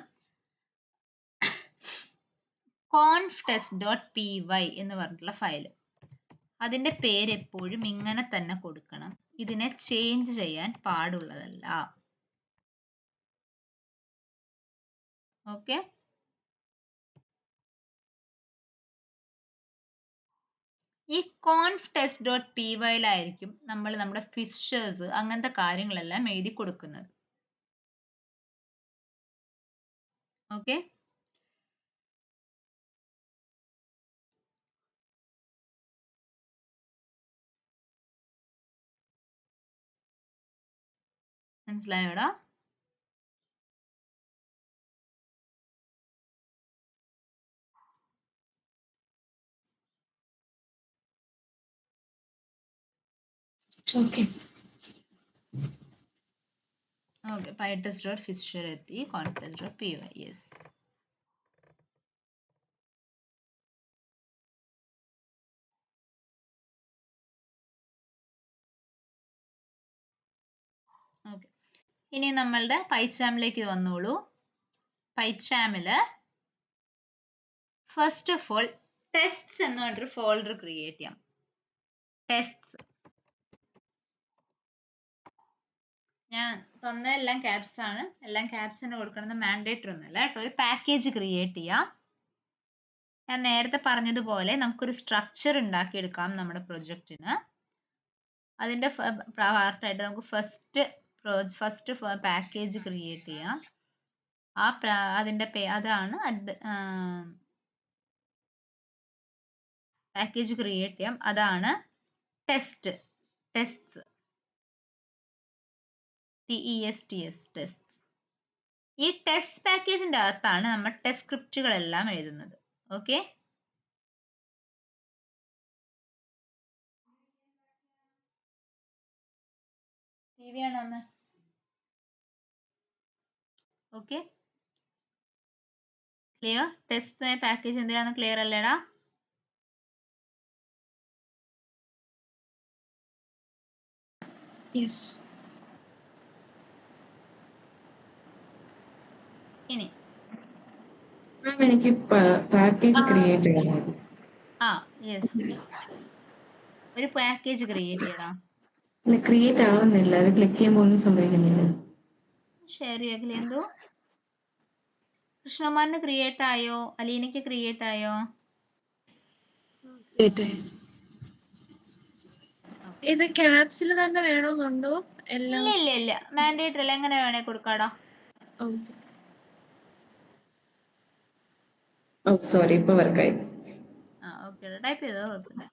conftest.py എന്ന് പറഞ്ഞിട്ടുള്ള ഫയൽ. അതിന്റെ പേര് എപ്പോഴും ഇങ്ങനെ തന്നെ കൊടുക്കണം, ഇതിനെ ചേഞ്ച് ചെയ്യാൻ പാടുള്ളതല്ല. ഓക്കെ, ഈ conftest.py നമ്മൾ നമ്മുടെ ഫിക്ചേഴ്സ് അങ്ങനത്തെ കാര്യങ്ങളെല്ലാം എഴുതി കൊടുക്കുന്നത്. ഓക്കെ, മനസ്സിലായോടാ? ഓക്കെ, pytest.fixture എത്തി, conftest.py. യെസ്, ഓക്കെ, ഇനി നമ്മളുടെ പൈച്ചാമിലേക്ക് വന്നോളൂ. പൈച്ചാമില് ഫസ്റ്റ് ഓഫ് ഓൾ ടെസ്റ്റ്സ് എന്ന് പറഞ്ഞൊരു ഫോൾഡർ ക്രിയേറ്റ് ചെയ്യാം. ടെസ്റ്റ്സ് ഞാൻ തന്ന എല്ലാം ക്യാപ്സ് ആണ്, എല്ലാം ക്യാപ്സിന് കൊടുക്കണം മാൻഡേറ്ററി ഒന്നുമല്ല കേട്ടോ. ഒരു പാക്കേജ് ക്രിയേറ്റ് ചെയ്യാം. ഞാൻ നേരത്തെ പറഞ്ഞതുപോലെ നമുക്കൊരു സ്ട്രക്ചർ ഉണ്ടാക്കിയെടുക്കാം നമ്മുടെ പ്രൊജക്റ്റിന്. അതിന്റെ പാർട്ടായിട്ട് നമുക്ക് ഫസ്റ്റ് പാക്കേജ് ക്രിയേറ്റ് ചെയ്യാം. അതിന്റെ അതാണ് പാക്കേജ് ക്രിയേറ്റ് ചെയ്യാം. അതാണ് ടെസ്റ്റ്സ് ടെസ്റ്റ്സ്. ഈ ടെസ്റ്റ് പാക്കേജിന്റെ അകത്താണ് നമ്മൾ ടെസ്റ്റ് സ്ക്രിപ്റ്റുകളെല്ലാം എഴുതുന്നത്. ഓക്കെ, ടിവി ആണോ അമ്മ? Okay, clear? ടെസ്റ്റ് പാക്കേജ് എന്തിനാണ് ക്ലിയർ അല്ലേടാ? യെസ്. ഇനി മാം എനിക്ക് പാക്കേജ് ക്രിയേറ്റ് ചെയ്യണം. യെസ്, ഒരു പാക്കേജ് ക്രിയേറ്റ് ചെയ്യണം. അല്ല, ക്രിയേറ്റ് ആവുന്നില്ല. അത് ക്ലിക്ക് ചെയ്യുമ്പോൾ ഒന്നും സംഭവിക്കുന്നില്ല. ഷെയർ ചെയ്യല്ലേ? എന്തോ കൃഷ്ണമാറിന് ക്രിയേറ്റ് ആയോ? അലീനയ്ക്ക് ക്രിയേറ്റ് ആയോ? ഇത് ക്യാപ്സിൽ തന്നെ വേണമെന്നുണ്ടോ? എല്ലാം ഇല്ല, മാൻഡേറ്ററി അല്ല, എങ്ങനെ വേണേ കൊടുക്കാടാ. ഓക്കെ. ഓ സോറി, ഇപ്പൊ വർക്കായി. ഓക്കെ, ടൈപ്പ് ചെയ്തോ, കുഴപ്പമില്ല.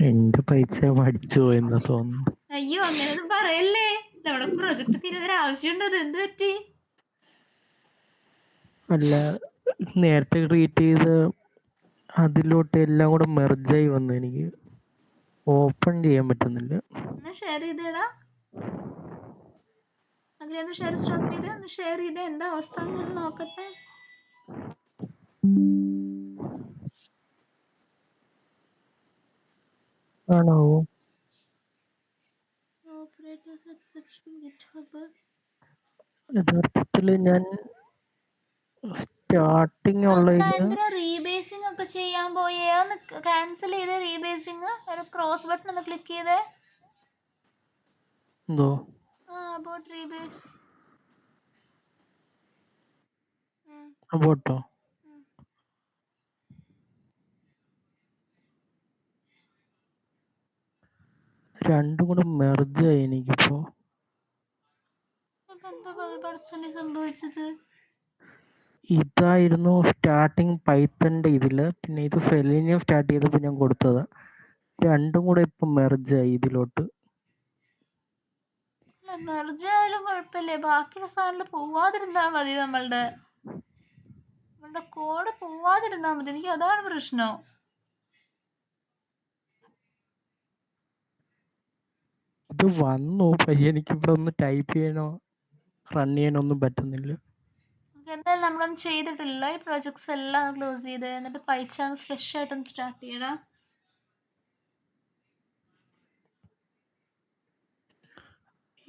എന്റെ പൈസ മടിച്ചു പോയെന്ന് തോന്നുന്നു. അയ്യോ, അങ്ങനെയൊന്നും പറയല്ലേ. നമ്മുടെ പ്രൊജക്ട് തീരുന്നൊരു ആവശ്യമുണ്ടോ? അത് എന്ത് പറ്റി? അല്ല, നേരത്തെ ക്രിയേറ്റ് ചെയ്ത് അതിലോട്ട് എല്ലാം കൂടെ മെർജായി വന്നു. എനിക്ക് ഓപ്പൺ ചെയ്യാൻ പറ്റുന്നില്ല. ഒന്ന് ഷെയർ ചെയ്തേടാ. അതിലൊന്ന് ഷെയർ സ്റ്റോപ്പ് ചെയ്ത് ഒന്ന് ഷെയർ ചെയ്തേ. എന്താ അവസ്ഥ എന്ന് നോക്കട്ടെ. ആണോ? യഥാർത്ഥത്തില് ഞാൻ സ്റ്റാർട്ടിങ് ഉള്ളതിന് റീബേസിംഗ് ഒക്കെ ചെയ്യാൻ പോയേ, ഒന്ന് ക്യാൻസൽ ചെയ്ത് റീബേസിംഗ് ഒരു ക്രോസ് ബട്ടൺ ഒന്ന് ക്ലിക്ക് ചെയ്തേ. എന്തോ അബൌട്ട് റീബേസ്. അബോട്ടോ? രണ്ടും കൂടെ മെർജായി എനിക്കിപ്പോ. സംഭവിച്ചത് ഇതായിരുന്നു സ്റ്റാർട്ടിങ് പൈത്തന്റെ ഇതില്. പിന്നെ ഇത് സെലീനിയം സ്റ്റാർട്ട് ചെയ്തപ്പോ ഞാൻ കൊടുത്തതാ. രണ്ടും കൂടെ ഇപ്പൊ മെർജായി ഇതിലോട്ട്. മെർജായാലും കുഴപ്പമില്ലേ, ബാക്കിയുള്ള സാധനം പോവാതിരുന്നാ മതി. നമ്മളുടെ കോഡ് പോവാതിരുന്നാ മതി. എനിക്ക് അതാണ് പ്രശ്നം. ഇത് വന്നു, പക്ഷെ എനിക്കിവിടെ ഒന്ന് ടൈപ്പ് ചെയ്യാനോ റൺ ചെയ്യാനോ ഒന്നും പറ്റുന്നില്ല. എന്തായാലും നമ്മളൊന്നും ചെയ്തിട്ടില്ല. ഈ പ്രൊജക്ട്സ് എല്ലാം ക്ലോസ് ചെയ്ത് എന്നിട്ട് പൈച്ചാം ഫ്രഷ് ആയിട്ടൊന്ന് സ്റ്റാർട്ട് ചെയ്യണം.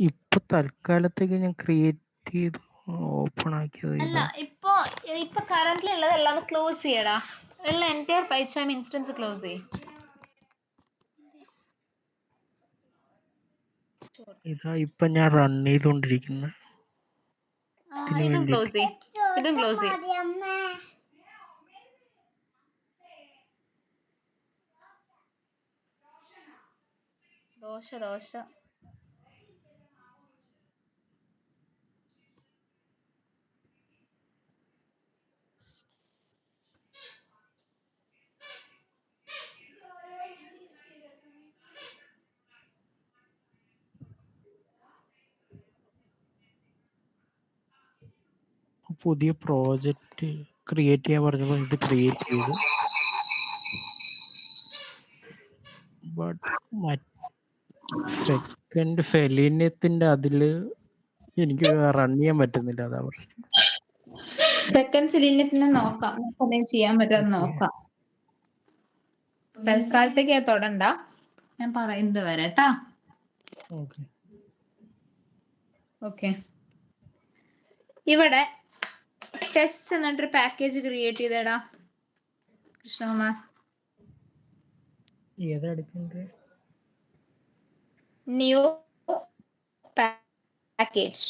ഇപ്പൊ തൽക്കാലത്തേക്ക് ഞാൻ ക്രിയേറ്റ് ചെയ്ത് ഓപ്പൺ ആക്കിയത് അല്ല, ഇപ്പൊ കറന്റ്ലി ഉള്ളത് എല്ലാം ക്ലോസ് ചെയ്യടാ. ഉള്ള എൻറ്റയർ പൈച്ചാം ഇൻസ്റ്റൻസ് ക്ലോസ് ചെയ്യും. ഇതാ ഇപ്പൊ ഞാൻ റൺ ചെയ്തോണ്ടിരിക്കുന്ന. ഇതും ക്ലോസ് ചെയ്യും, ഇതും ക്ലോസ് ചെയ്യും. ദോശ പുതിയ പ്രോജക്റ്റ് ക്രിയേറ്റ് ചെയ്യാൻ പറഞ്ഞപ്പോൾ ഇത് ക്രിയേറ്റ് ചെയ്തു. ബട്ട് സെക്കൻഡ് സെലീനിയത്തിന്റെ അതില് എനിക്ക് റൺ ചെയ്യാൻ പറ്റുന്നില്ല. അതാ പ്രശ്നം. സെക്കൻഡ് സിലിണ്ടറിന് നോക്കാം, ചെയ്യാൻ പറ്റുമെന്ന് നോക്കാം. തൽക്കാലത്തേക്ക് തൊടണ്ട, ഞാൻ പറയുന്നത് വരെ ട്ടാ. ഓക്കെ. ഓക്കെ, ഇവിടെ ടെസ്റ്റ് എന്നിട്ടൊരു പാക്കേജ് ക്രിയേറ്റ് ചെയ്തേടാ കൃഷ്ണകുമാർ. ഏതാ എടുക്കുന്നത്? New package.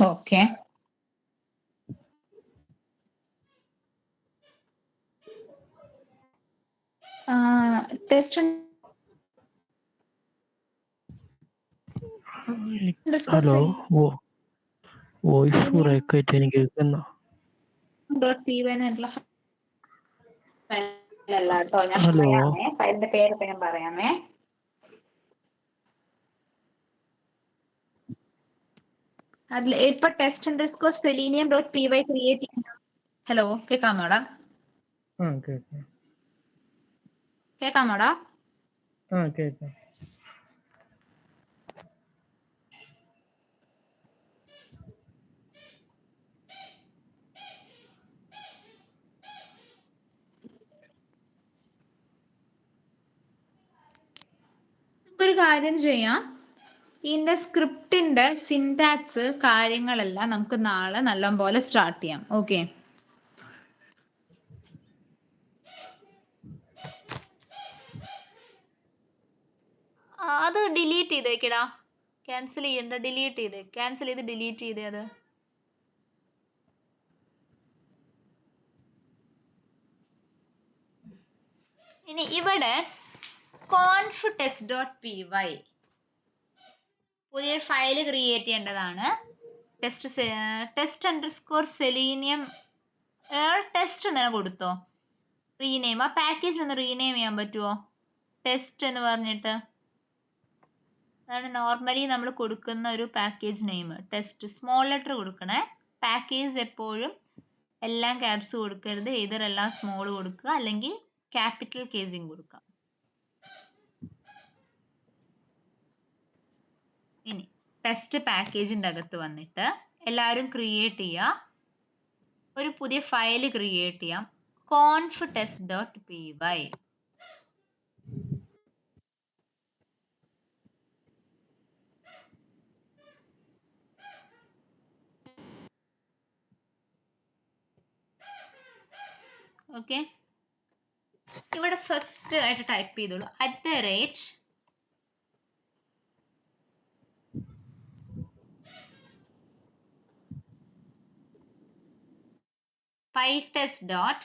Okay, test hello, voice break ആയിട്ട് എനിക്ക് കേൾക്കുന്ന. ഹലോ, ഫയലിന്റെ പേരൊക്കെ ഞാൻ പറയാമേ. അതിൽ ഇപ്പൊ test_selenium.py ക്രിയേറ്റ് ചെയ്യുന്ന. ഹലോ, കേൾക്കാമോടാ? കേൾക്കാം. കേൾക്കാമോടാ? കേൾക്കാം. ഒരു കാര്യം ചെയ്യാം, ഇതിന്റെ സ്ക്രിപ്റ്റിന്റെ സിന്റാക്സ് കാര്യങ്ങളെല്ലാം നമുക്ക് നാളെ നല്ലപോലെ സ്റ്റാർട്ട് ചെയ്യാം. ഓക്കെ, അത് ഡിലീറ്റ് ചെയ്തേക്കടാ, ക്യാൻസൽ ചെയ്യണ്ട, ഡിലീറ്റ് ചെയ്ത് ക്യാൻസൽ ചെയ്ത് ഡിലീറ്റ് ചെയ്തേ അത്. ഇനി ഇവിടെ കോൺഫ് test.py പുതിയ ഫയൽ ക്രിയേറ്റ് ചെയ്യേണ്ടതാണ്. ടെസ്റ്റ്_selenium ടെസ്റ്റ് എന്ന് കൊടുത്തോ, റീനെയിം. ആ പാക്കേജ് ഒന്ന് റീനെയിം ചെയ്യാൻ പറ്റുമോ? ടെസ്റ്റ് എന്ന് പറഞ്ഞിട്ട്, അതാണ് നോർമലി നമ്മൾ കൊടുക്കുന്ന ഒരു package name. Test small letter കൊടുക്കണേ. പാക്കേജ് എപ്പോഴും എല്ലാം ക്യാപ്സ് കൊടുക്കരുത്, എല്ലാം സ്മോൾ കൊടുക്കുക, അല്ലെങ്കിൽ ക്യാപിറ്റൽ കേസിങ് കൊടുക്കുക. ഇനി ടെസ്റ്റ് പാക്കേജിന്റെ അകത്ത് വന്നിട്ട് എല്ലാവരും ക്രിയേറ്റ് ചെയ്യുക, ഒരു പുതിയ ഫയൽ ക്രിയേറ്റ് ചെയ്യാം, conf test.py. ഓക്കെ, ഇവിടെ ഫസ്റ്റ് ആയിട്ട് ടൈപ്പ് ചെയ്തോളൂ @fixture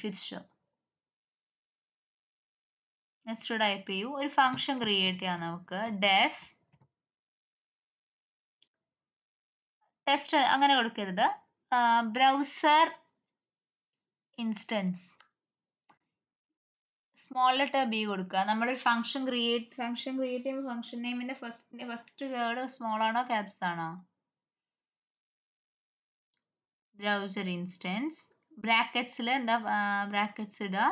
fixture. നെക്സ്റ്റ് ടൈപ്പ് ചെയ്യൂ, ഒരു ഫംഗ്ഷൻ ക്രിയേറ്റ് ചെയ്യാം നമുക്ക്, def ടെസ്റ്റ് അങ്ങനെ കൊടുക്കരുത്, browser instance small letter B കൊടുക്കുക. നമ്മളൊരു ഫംഗ്ഷൻ ക്രിയേറ്റ് ചെയ്യുമ്പോൾ ഫംഗ്ഷൻ നെയിമിന്റെ ഫസ്റ്റ് വേർഡ് സ്മോൾ ആണോ ക്യാപ്സ് ആണോ? ബ്രൗസർ ഇൻസ്റ്റൻസ് ബ്രാക്കറ്റ്സിൽ എന്താ ബ്രാക്കറ്റ്സ് ഇടുക,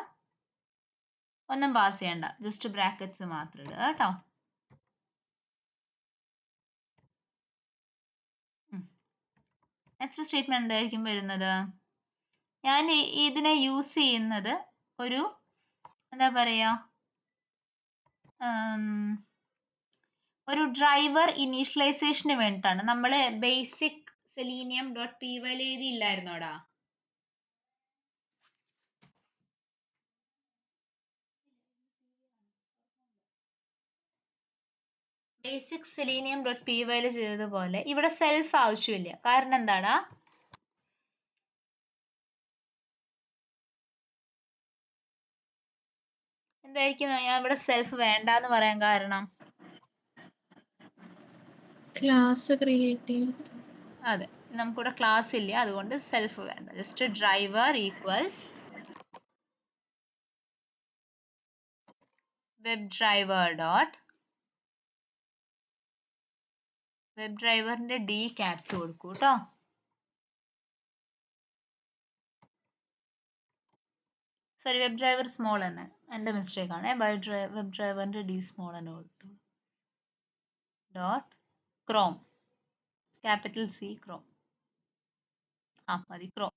ഒന്നും പാസ് ചെയ്യണ്ട, ജസ്റ്റ് ബ്രാക്കറ്റ്സ് മാത്രം ഇടുക കേട്ടോ. നെക്സ്റ്റ് സ്റ്റേറ്റ്മെന്റ് എന്തായിരിക്കും വരുന്നത്? ഞാൻ ഇതിനെ യൂസ് ചെയ്യുന്നത് ഒരു എന്താ പറയാ, ഒരു ഡ്രൈവർ ഇനീഷ്യലൈസേഷന് വേണ്ടിയിട്ടാണ്. നമ്മൾ ബേസിക് selenium.py എഴുതിയില്ലായിരുന്നോടാ? ബേസിക് സെലീനിയം ഡോട്ട് പി വൈയിൽ ചെയ്തതുപോലെ ഇവിടെ സെൽഫ് ആവശ്യമില്ല. കാരണം എന്താടാ? എന്തായിരിക്കും ഞാൻ ഇവിടെ സെൽഫ് വേണ്ടാന്ന് പറയാൻ കാരണം? ക്ലാസ് ക്രിയേറ്റ് ചെയ്യും. അതെ, നമുക്കിവിടെ ക്ലാസ് ഇല്ല, അതുകൊണ്ട് സെൽഫ് വേണ്ട. Just driver equals web driver dot web ഡ്രൈവറിന്റെ ഡി ക്യാപ്സ് കൊടുക്കൂ കേട്ടോ. സോറി, വെബ് ഡ്രൈവർ സ്മോൾ തന്നെ, എൻ്റെ മിസ്റ്റേക്ക് ആണ്. വെബ് ഡ്രൈവറിന്റെ ഡി സ്മോൾ തന്നെ കൊടുത്തു. Dot Chrome, capital C Chrome. മതി ക്രോം.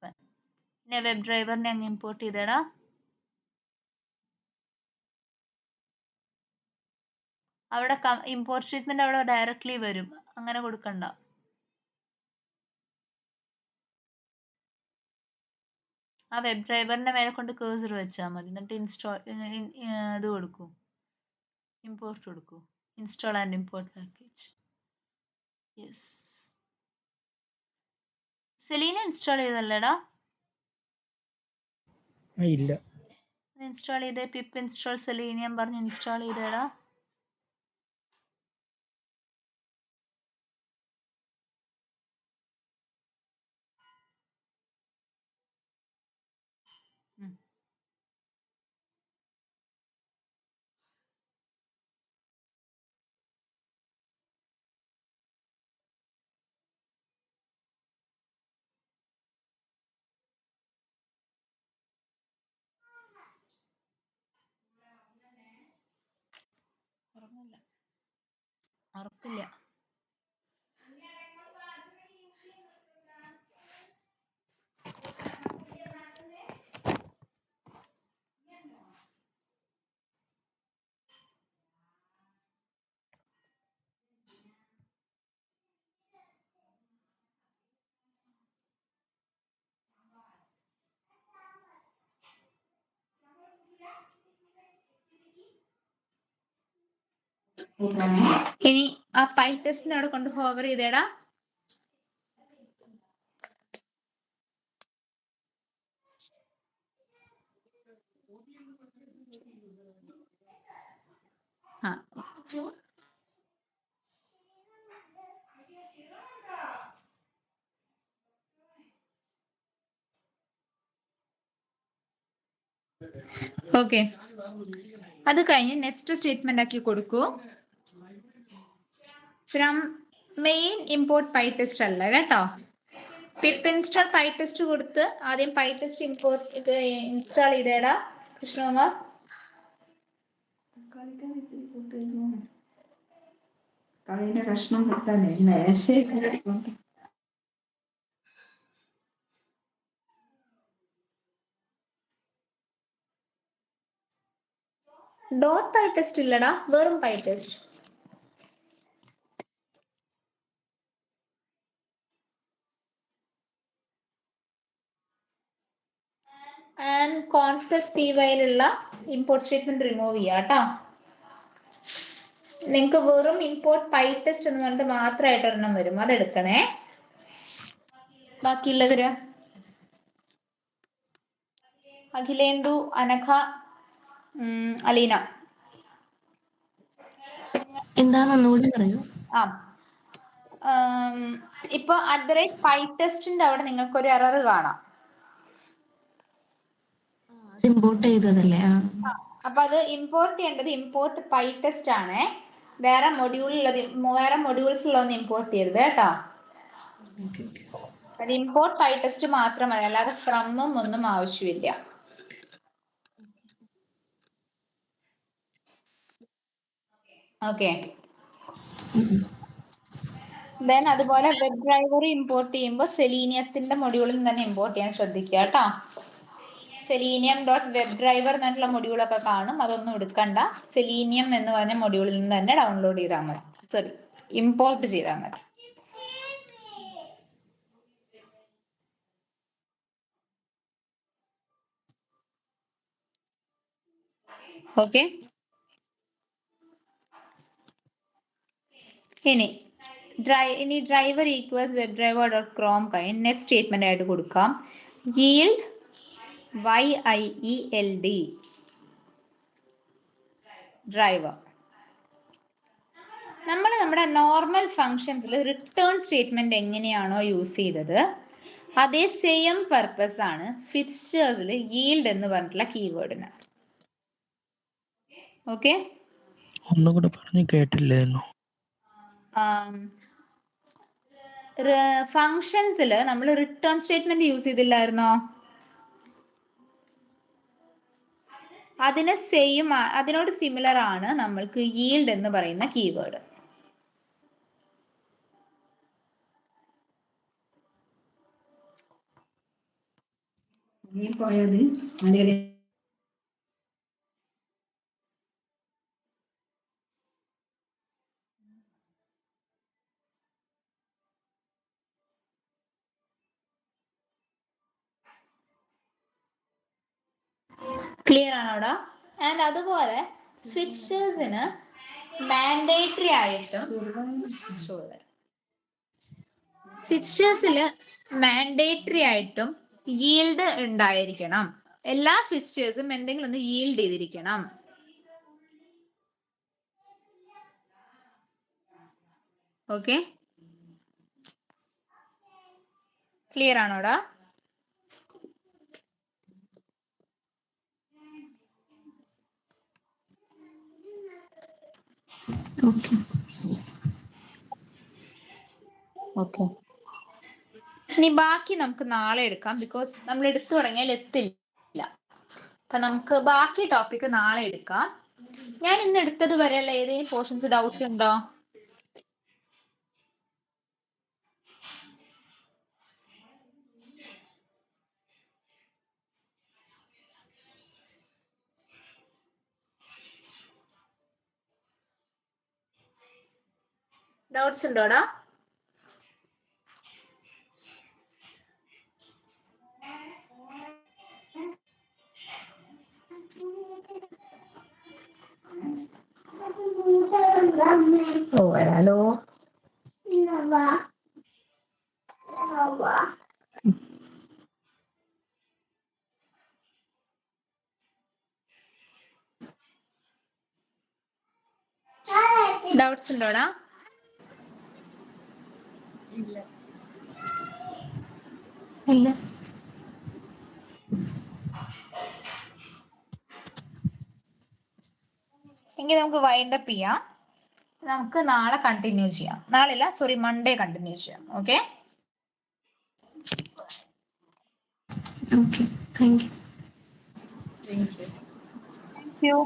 പിന്നെ വെബ് ഡ്രൈവറിനെ അങ്ങ് ഇമ്പോർട്ട് ചെയ്തേടാ. അവിടെ ഇമ്പോർട്ട് സ്റ്റേറ്റ്മെന്റ് അവിടെ ഡയറക്ട്ലി വരും, അങ്ങനെ കൊടുക്കണ്ട. ആ വെബ് ഡ്രൈവറിന്റെ മേലെ കൊണ്ട് കേഴ്സർ വെച്ചാൽ മതി. എന്നിട്ട് ഇൻസ്റ്റാൾ ഇത് കൊടുക്കൂ, ഇമ്പോർട്ട് കൊടുക്കൂ, install and import package. Yes, selenium install ചെയ്തല്ലേടാ? ഇല്ല. ഇൻസ്റ്റാൾ ചെയ്തേ, പിപ്പ് ഇൻസ്റ്റാൾ സെലീനിയം പറഞ്ഞ് ഇൻസ്റ്റാൾ ചെയ്തേടാ. ഉറപ്പില്ല. ഇനി ആ പൈ ടെസ്റ്റിനെ അവിടെ കൊണ്ട് ഹോവർ ചെയ്തേടാ. ഓക്കെ, അത് കഴിഞ്ഞ് നെക്സ്റ്റ് സ്റ്റേറ്റ്മെന്റ് ആക്കി കൊടുക്കൂ. From main import py test അല്ല കേട്ടോ. പിപ്പ് ഇൻസ്റ്റാൾ പൈ ടെസ്റ്റ് കൊടുത്ത് ആദ്യം പൈ ടെസ്റ്റ് ഇമ്പോർട്ട് ഇത് ഇൻസ്റ്റാൾ ചെയ്തേടാ കൃഷ്ണകുമാർ. കളിയുടെ കഷ്ണം കിട്ടാനേ മേശ ഡോട്ട് പൈ ടെസ്റ്റ് ഇല്ലടാ, വെറും py test. And conftest P വൈയിലുള്ള ഇമ്പോർട്ട് സ്റ്റേറ്റ്മെന്റ് റിമൂവ് ചെയ്യാം കേട്ടോ. നിങ്ങൾക്ക് വെറും ഇമ്പോർട്ട് പൈ ടെസ്റ്റ് എന്ന് പറഞ്ഞിട്ട് മാത്രമായിട്ട് ഒരെണ്ണം വരും, അതെടുക്കണേ. ബാക്കിയുള്ളവര് അഖിലേന്ദു, അനഘ, അലീന. എന്താണെന്നൂടി പറയൂ. ഇപ്പൊ @പൈ ടെസ്റ്റിന്റെ അവിടെ നിങ്ങൾക്കൊരു എറർ കാണാം. ഇമ്പോർട്ട് ചെയ്തതല്ലേ? അപ്പൊ അത് ഇമ്പോർട്ട് ചെയ്യേണ്ടത് ഇമ്പോർട്ട് പൈ ടെസ്റ്റ് ആണ്. വേറെ മൊഡ്യൂൾസ് ഉള്ളതൊന്നും ഇമ്പോർട്ട് ചെയ്യരുത് കേട്ടോ. അത് ഇമ്പോർട്ട് പൈ ടെസ്റ്റ് മാത്രം മതി, അല്ലാതെ ഫ്രമും ഒന്നും ആവശ്യമില്ല. ഓക്കെ, ദെൻ അതുപോലെ വെബ് ഡ്രൈവർ ഇമ്പോർട്ട് ചെയ്യുമ്പോൾ സെലീനിയത്തിന്റെ മൊഡ്യൂളിൽ തന്നെ ഇമ്പോർട്ട് ചെയ്യാൻ ശ്രദ്ധിക്കുക കേട്ടോ. സെലീനിയം ഡോട്ട് വെബ് ഡ്രൈവർ എന്നുള്ള മൊഡ്യൂളൊക്കെ കാണും, അതൊന്നും എടുക്കണ്ട. സെലീനിയം എന്ന് പറഞ്ഞ മൊഡ്യൂളിൽ നിന്ന് തന്നെ ഡൗൺലോഡ് ചെയ്താൽ മതി, സോറി ഇമ്പോർട്ട് ചെയ്താൽ മതി. ഓക്കെ, ഇനി driver equals web driver dot Chrome kind next statement ആയിട്ട് കൊടുക്കാം. yield yield driver. നമ്മൾ നമ്മുടെ നോർമൽ ഫങ്ഷൻസിൽ റിട്ടേൺ സ്റ്റേറ്റ്മെന്റ് എങ്ങനെയാണോ യൂസ് ചെയ്തത് അതേ സെയിം പർപ്പസ് ആണ് ഫിക്സ്ചേഴ്സിൽ yield എന്ന് പറഞ്ഞിട്ടുള്ള കീവേഡിന്. ഓക്കെ, ഒന്നും കൂടെ പറഞ്ഞ് കേട്ടില്ലായിരുന്നു. ഫങ്ഷൻസിൽ നമ്മൾ റിട്ടേൺ സ്റ്റേറ്റ്മെന്റ് യൂസ് ചെയ്തില്ലായിരുന്നോ? അതിനോട് സിമിലർ ആണ് നമ്മൾക്ക് yield എന്ന് പറയുന്ന കീവേഡ്. ക്ലിയർ ആണോടാ? ആൻഡ് അതുപോലെ ഫിക്ചേഴ്സിന് മാൻഡേറ്ററി ആയിട്ടും yield ഉണ്ടായിരിക്കണം. എല്ലാ ഫിക്ചേഴ്സും എന്തെങ്കിലും ഒന്ന് yield ചെയ്തിരിക്കണം. Okay, clear ആണോടാ? ഓക്കെ, ഇനി ബാക്കി നമുക്ക് നാളെ എടുക്കാം. ബിക്കോസ് നമ്മൾ എടുത്തു തുടങ്ങിയാൽ എത്തില്ല. അപ്പൊ നമുക്ക് ബാക്കി ടോപ്പിക് നാളെ എടുക്കാം. ഞാൻ ഇന്ന് എടുത്തത് വരെയുള്ള ഏതെങ്കിലും പോർഷൻസ് ഡൗട്ട് ഉണ്ടോ? ഡൗട്ട്സ് ഉണ്ടോടാ? ഹലോ, ഡൗട്ട്സ് ഉണ്ടോടാ? ഇല്ല. എങ്കിൽ നമുക്ക് വൈൻഡ് അപ്പ് ചെയ്യാം. നമുക്ക് നാളെ കണ്ടിന്യൂ ചെയ്യാം. നാളെ അല്ല, സോറി, മൺഡേ കണ്ടിന്യൂ ചെയ്യാം. Okay, okay, thank you. Thank you.